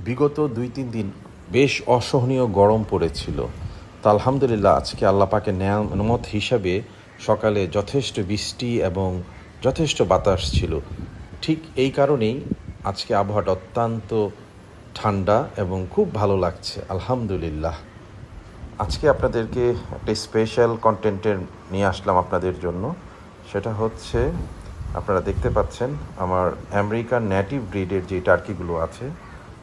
বিগত 2-3 দিন বেশ অসহনীয় গরম পড়েছিল। তা আলহামদুলিল্লাহ আজকে আল্লাহ পাকের নেয়ামত হিসাবে সকালে যথেষ্ট বৃষ্টি এবং যথেষ্ট বাতাস ছিল। ঠিক এই কারণেই আজকে আবহাওয়াটা অত্যন্ত ঠান্ডা এবং খুব ভালো লাগছে আলহামদুলিল্লাহ। আজকে আপনাদেরকে একটা স্পেশাল কন্টেন্টের নিয়ে আসলাম আপনাদের জন্য। সেটা হচ্ছে আপনারা দেখতে পাচ্ছেন আমার আমেরিকান নেটিভ ব্রিডের যে টার্কিগুলো আছে,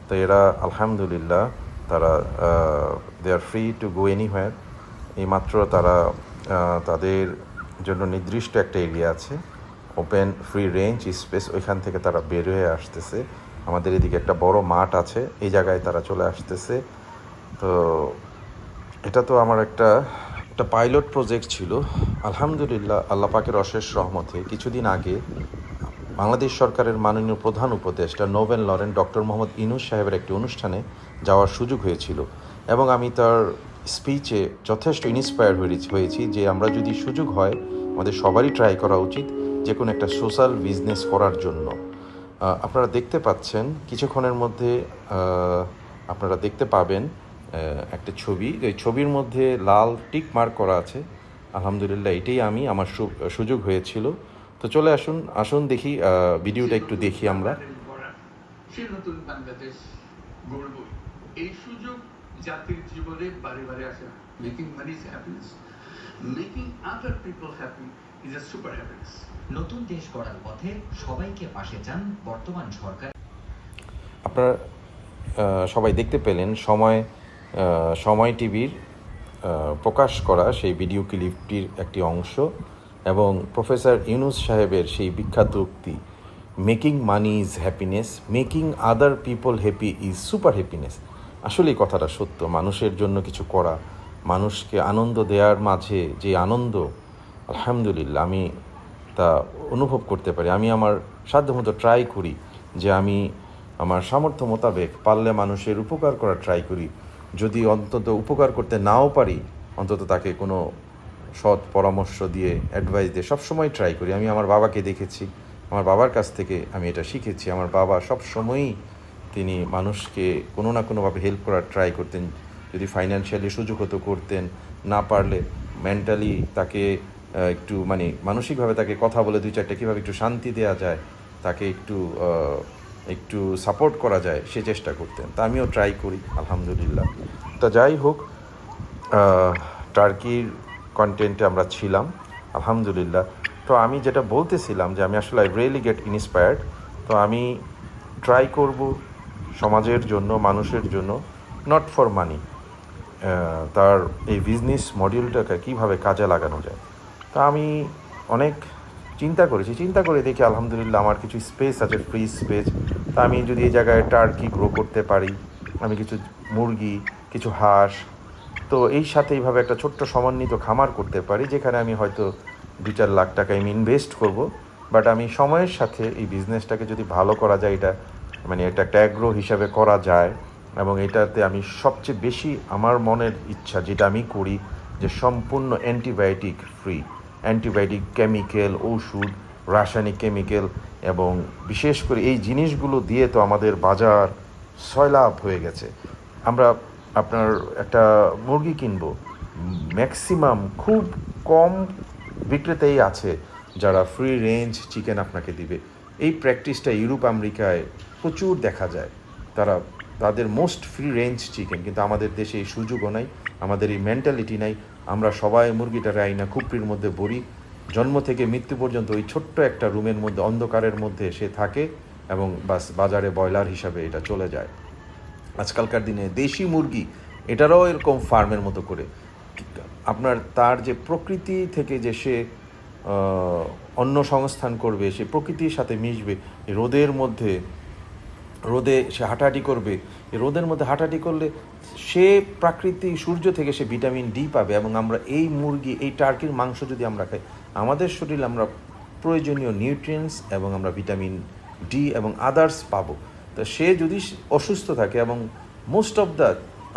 তো এরা আলহামদুলিল্লাহ তারা দে আর ফ্রি টু গো এনিহোয়ার। এইমাত্র তারা তাদের জন্য নির্দিষ্ট একটা এরিয়া আছে, ওপেন ফ্রি রেঞ্জ স্পেস, ওইখান থেকে তারা বের হয়ে আসতেছে। আমাদের এদিকে একটা বড় মাঠ আছে, এই জায়গায় তারা চলে আসতেছে। তো এটা তো আমার একটা পাইলট প্রজেক্ট ছিল। আলহামদুলিল্লাহ আল্লাহ পাকের অশেষ রহমতে কিছুদিন আগে বাংলাদেশ সরকারের মাননীয় প্রধান উপদেষ্টা Nobel Laurent doctor Mohammad Yunus সাহেবের একটি অনুষ্ঠানে যাওয়ার সুযোগ হয়েছিল এবং আমি তার স্পিচে যথেষ্ট ইন্সপায়ার হয়েছি যে আমরা যদি সুযোগ হয় আমাদের সবারই ট্রাই করা উচিত যে কোনো একটা সোশ্যাল বিজনেস করার জন্য। আপনারা দেখতে পাচ্ছেন কিছুক্ষণের মধ্যে আপনারা দেখতে পাবেন একটা ছবি, এই ছবির মধ্যে লাল টিক মার্ক করা আছে। আলহামদুলিল্লাহ এটাই আমার সুযোগ হয়েছিল। তো চলে আসুন দেখি ভিডিওটা একটু দেখি আমরা। সে নতুন বাংলাদেশ গড়ব, এই সুযোগ জাতির জীবনে বারে বারে আসে না। Making money is happiness, making other people happy is a super happiness. নতুন দেশ গড়ার পথে সবাইকে পাশে চান বর্তমান সরকার। আপনারা সবাই দেখতে পেলেন সময় টিভির প্রকাশ করা সেই ভিডিও ক্লিপটির একটি অংশ এবং প্রফেসর ইউনূস সাহেবের সেই বিখ্যাত উক্তি, making money is happiness, making other people happy is super happiness. আসলেই কথাটা সত্য। মানুষের জন্য কিছু করা, মানুষকে আনন্দ দেওয়ার মাঝে যে আনন্দ, আলহামদুলিল্লাহ আমি তা অনুভব করতে পারি। আমি আমার সাধ্যমতো ট্রাই করি যে আমি আমার সামর্থ্য মোতাবেক পারলে মানুষের উপকার করার ট্রাই করি। যদি অন্তত উপকার করতে নাও পারি, অন্তত তাকে কোনো সৎ পরামর্শ দিয়ে, অ্যাডভাইস দিয়ে সবসময় ট্রাই করি। আমি আমার বাবাকে দেখেছি, আমার বাবার কাছ থেকে আমি এটা শিখেছি। আমার বাবা সবসময়ই তিনি মানুষকে কোনো না কোনোভাবে হেল্প করার ট্রাই করতেন। যদি ফাইন্যান্সিয়ালি সুযোগ হতো করতেন, না পারলে মেন্টালি তাকে একটু মানসিকভাবে তাকে কথা বলে 2-4টা কীভাবে একটু শান্তি দেওয়া যায়, তাকে একটু সাপোর্ট করা যায় সে চেষ্টা করতেন। তা আমিও ট্রাই করি আলহামদুলিল্লাহ। তা যাই হোক, টার্কির কন্টেন্টে আমরা ছিলাম আলহামদুলিল্লাহ। তো আমি যেটা বলতেছিলাম যে আমি আসলে আই রিয়েলি গেট ইন্সপায়ার্ড। তো আমি ট্রাই করব সমাজের জন্য, মানুষের জন্য, নট ফর মানি, তার এই বিজনেস মডিউলটাকে কীভাবে কাজে লাগানো যায়। তা আমি অনেক চিন্তা করে দেখি আলহামদুলিল্লাহ আমার কিছু স্পেস আছে, ফ্রি স্পেস। তা আমি যদি এই জায়গায় টার্কি গ্রো করতে পারি, আমি কিছু মুরগি, কিছু হাঁস, তো এই সাথে এইভাবে একটা ছোট্ট সমন্বিত খামার করতে পারি, যেখানে আমি হয়তো 2-4 লাখ টাকা আমি ইনভেস্ট করব। বাট আমি সময়ের সাথে এই বিজনেসটাকে যদি ভালো করা যায়, এটা একটা অ্যাগ্রো হিসাবে করা যায়, এবং এটাতে আমি সবচেয়ে বেশি আমার মনের ইচ্ছা যেটা আমি করি যে সম্পূর্ণ অ্যান্টিবায়োটিক ফ্রি, অ্যান্টিবায়োটিক, কেমিক্যাল, ওষুধ, রাসায়নিক কেমিক্যাল, এবং বিশেষ করে এই জিনিসগুলো দিয়ে তো আমাদের বাজার সয়লাভ হয়ে গেছে। আমরা আপনার একটা মুরগি কিনবো, ম্যাক্সিমাম খুব কম বিক্রেতাই আছে যারা ফ্রি রেঞ্জ চিকেন আপনাকে দিবে। এই প্র্যাকটিসটা ইউরোপ আমেরিকায় প্রচুর দেখা যায়। তাদের মোস্ট ফ্রি রেঞ্জ চিকেন, কিন্তু আমাদের দেশে এই সুযোগও নাই, আমাদের এই মেন্টালিটি নাই। আমরা সবাই মুরগিটা রাইনা খুপড়ির মধ্যে ভরি, জন্ম থেকে মৃত্যু পর্যন্ত ওই ছোট্ট একটা রুমের মধ্যে অন্ধকারের মধ্যে সে থাকে এবং বাস বাজারে ব্রয়লার হিসাবে এটা চলে যায়। আজকালকার দিনে দেশি মুরগি এটারও এরকম ফার্মের মতো করে তার যে প্রকৃতি থেকে যে সে অন্য সংস্থান করবে, সে প্রকৃতির সাথে মিশবে, রোদে সে হাঁটাহাঁটি করবে। এই রোদের মধ্যে হাঁটাহাঁটি করলে সে প্রাকৃতিক সূর্য থেকে সে ভিটামিন ডি পাবে, এবং আমরা এই মুরগি, এই টার্কির মাংস যদি আমরা খাই, আমাদের শরীরে আমরা প্রয়োজনীয় নিউট্রিয়েন্টস এবং আমরা ভিটামিন ডি এবং আদার্স পাবো। তো সে যদি অসুস্থ থাকে, এবং মোস্ট অফ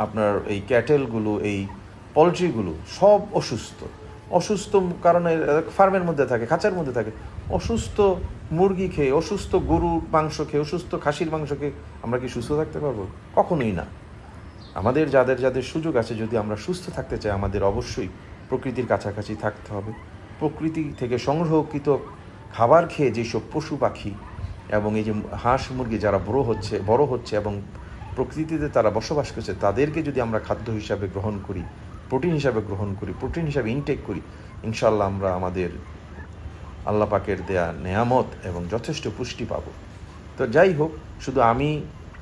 আপনার এই ক্যাটেলগুলো, এই পোলট্রিগুলো সব অসুস্থ কারণে ফার্মের মধ্যে থাকে, খাঁচার মধ্যে থাকে, অসুস্থ মুরগি খেয়ে, অসুস্থ গরুর মাংস খেয়ে, অসুস্থ খাসির মাংস খেয়ে আমরা কি সুস্থ থাকতে পারবো? কখনোই না। আমাদের যাদের যাদের সুযোগ আছে, যদি আমরা সুস্থ থাকতে চাই, আমাদের অবশ্যই প্রকৃতির কাছাকাছি থাকতে হবে। প্রকৃতি থেকে সংগ্রহকৃত খাবার খেয়ে যেসব পশু পাখি এবং এই যে হাঁস মুরগি যারা বড় হচ্ছে এবং প্রকৃতিতে তারা বসবাস করছে, তাদেরকে যদি আমরা খাদ্য হিসাবে গ্রহণ করি, প্রোটিন হিসাবে গ্রহণ করি, প্রোটিন হিসাবে ইনটেক করি, ইনশাল্লাহ আমরা আমাদের আল্লাহ পাকের দেয়া নেয়ামত এবং যথেষ্ট পুষ্টি পাবো। তো যাই হোক, শুধু আমি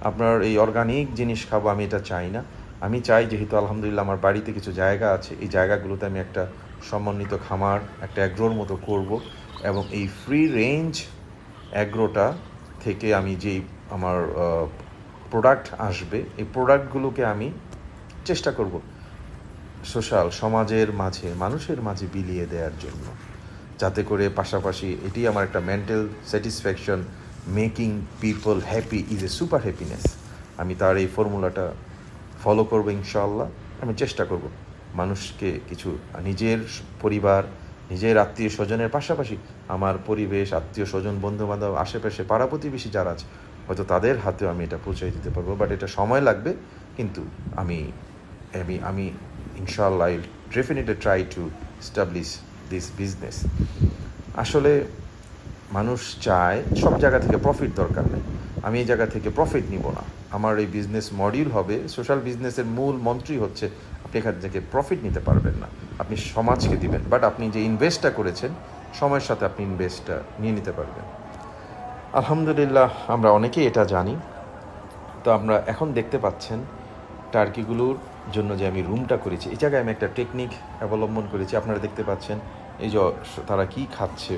আপনার এই অর্গানিক জিনিস খাবো আমি এটা চাই না। আমি চাই, যেহেতু আলহামদুলিল্লাহ আমার বাড়িতে কিছু জায়গা আছে, এই জায়গাগুলোতে আমি একটা সমন্বিত খামার, একটা অ্যাগ্রোর মতো করব এবং এই ফ্রি রেঞ্জ অ্যাগ্রোটা থেকে আমি যেই আমার প্রোডাক্ট আসবে, এই প্রোডাক্টগুলোকে আমি চেষ্টা করব সমাজের মাঝে, মানুষের মাঝে বিলিয়ে দেওয়ার জন্য, যাতে করে পাশাপাশি এটি আমার একটা mental satisfaction. Making people happy is a super happiness. আমি তার এই ফর্মুলাটা ফলো করবো ইনশাআল্লাহ। আমি চেষ্টা করব মানুষকে কিছু, নিজের পরিবার, নিজের আত্মীয় স্বজনের পাশাপাশি আমার পরিবেশ, আত্মীয় স্বজন, বন্ধুবান্ধব, আশেপাশে পাড়া প্রতিবেশী যারা আছে, হয়তো তাদের হাতেও আমি এটা পৌঁছে দিতে পারবো। বাট এটা সময় লাগবে, কিন্তু আমি ইনশাআল্লাহ I definitely try to establish this business. আসলে মানুষ চায় সব জায়গা থেকে প্রফিট, দরকার নেই। আমি এই জায়গা থেকে প্রফিট নিব না। আমার এই বিজনেস মডিউল হবে, সোশ্যাল বিজনেসের মূল মন্ত্রই হচ্ছে আপনি এখান থেকে প্রফিট নিতে পারবেন না, আপনি সমাজকে দিবেন, বাট আপনি যে ইনভেস্টটা করেছেন সময়ের সাথে আপনি ইনভেস্টটা নিয়ে নিতে পারবেন। আলহামদুলিল্লাহ আমরা অনেকেই এটা জানি। তো আমরা এখন দেখতে পাচ্ছেন টার্কিগুলোর জন্য যে আমি রুমটা করেছি, এই জায়গায় আমি একটা টেকনিক অবলম্বন করেছি। আপনারা দেখতে পাচ্ছেন এই যে তারা কি খাচ্ছে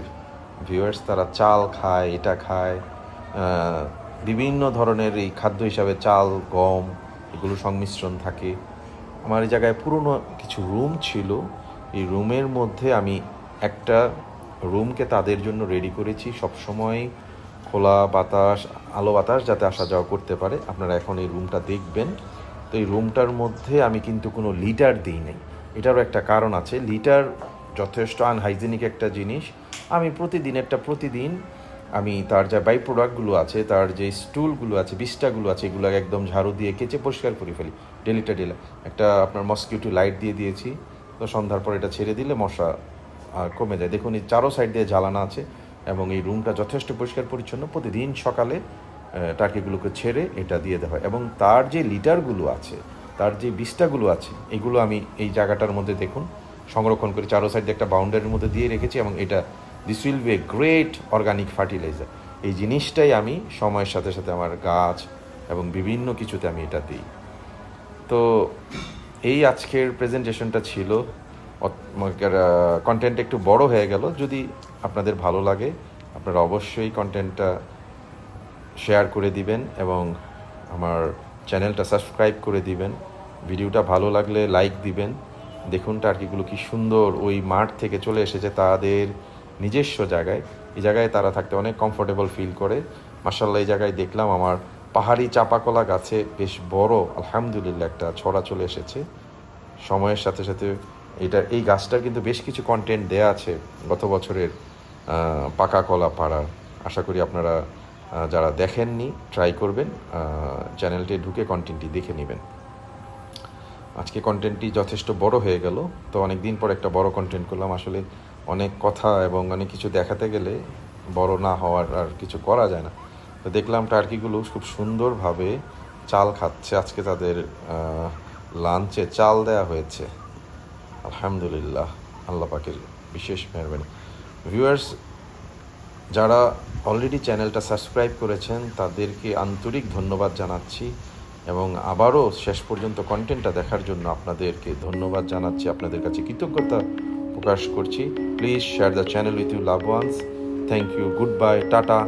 ভিউয়ার্স, তারা চাল খায়, এটা খায়, বিভিন্ন ধরনের এই খাদ্য হিসাবে চাল, গম, এগুলো সংমিশ্রণ থাকে। আমার এই জায়গায় পুরনো কিছু রুম ছিল, এই রুমের মধ্যে আমি একটা রুমকে তাদের জন্য রেডি করেছি, সবসময় খোলা বাতাস, আলো বাতাস যাতে আসা যাওয়া করতে পারে। আপনারা এখন এই রুমটা দেখবেন। তো এই রুমটার মধ্যে আমি কিন্তু কোনো লিটার দিই নাই। এটারও একটা কারণ আছে। লিটার যথেষ্ট আনহাইজেনিক একটা জিনিস। আমি প্রতিদিন আমি তার যা বাই প্রোডাক্টগুলো আছে, তার যে স্টুলগুলো আছে, বিষ্ঠাগুলো আছে, এগুলো একদম ঝাড়ু দিয়ে কেচে পরিষ্কার করে ফেলি ডেলি। একটা আপনার মসকিউটো লাইট দিয়ে দিয়েছি, তো সন্ধ্যার পর এটা ছেড়ে দিলে মশা কমে যায়। দেখুন এই চারো সাইড দিয়ে জ্বালানো আছে এবং এই রুমটা যথেষ্ট পরিষ্কার পরিচ্ছন্ন। প্রতিদিন সকালে টার্কিগুলোকে ছেড়ে এটা দিয়ে দেওয়া হয় এবং তার যে লিটারগুলো আছে, তার যে বিষ্ঠাগুলো আছে, এগুলো আমি এই জায়গাটার মধ্যে দেখুন সংরক্ষণ করে চারো সাইড দিয়ে একটা বাউন্ডারির মধ্যে দিয়ে রেখেছি এবং এটা this will B a great organic fertiliser. এই জিনিসটাই আমি সময়ের সাথে সাথে আমার গাছ এবং বিভিন্ন কিছুতে আমি এটা দিই। তো এই আজকের প্রেজেন্টেশনটা ছিল, কন্টেন্ট একটু বড় হয়ে গেল। যদি আপনাদের ভালো লাগে আপনারা অবশ্যই কন্টেন্টটা শেয়ার করে দিবেন এবং আমার চ্যানেলটা সাবস্ক্রাইব করে দিবেন। ভিডিওটা ভালো লাগলে লাইক দিবেন। দেখুন টার্কিগুলো কি সুন্দর ওই মাঠ থেকে চলে এসেছে তাদের নিজস্ব জায়গায়। এই জায়গায় তারা থাকতে অনেক কমফোর্টেবল ফিল করে। মাশাআল্লাহ, এই জায়গায় দেখলাম আমার পাহাড়ি চাপাকলা গাছে বেশ বড় আলহামদুলিল্লাহ একটা ছড়া চলে এসেছে। সময়ের সাথে সাথে এই গাছটার কিন্তু বেশ কিছু কন্টেন্ট দেয়া আছে গত বছরের পাকা কলা পাড়ার। আশা করি আপনারা যারা দেখেননি ট্রাই করবেন, চ্যানেলটি ঢুকে কন্টেন্টটি দেখে নেবেন। আজকে কন্টেন্টটি যথেষ্ট বড় হয়ে গেল, তো অনেক দিন পর একটা বড় কন্টেন্ট করলাম। আসলে অনেক কথা এবং অনেক কিছু দেখাতে গেলে বড় না হওয়ার আর কিছু করা যায় না। তো দেখলাম টার্কিগুলো খুব সুন্দরভাবে চাল খাচ্ছে। আজকে তাদের লাঞ্চে চাল দেয়া হয়েছে। আলহামদুলিল্লাহ, আল্লাহ পাকের বিশেষ মেহরবানি। ভিউয়ার্স যারা অলরেডি চ্যানেলটা সাবস্ক্রাইব করেছেন তাদেরকে আন্তরিক ধন্যবাদ জানাচ্ছি এবং আবারও শেষ পর্যন্ত কন্টেন্টটা দেখার জন্য আপনাদেরকে ধন্যবাদ জানাচ্ছি, আপনাদের কাছে কৃতজ্ঞতা প্রকাশ করছি। Please share the channel with you love ones. Thank you, good bye, tata.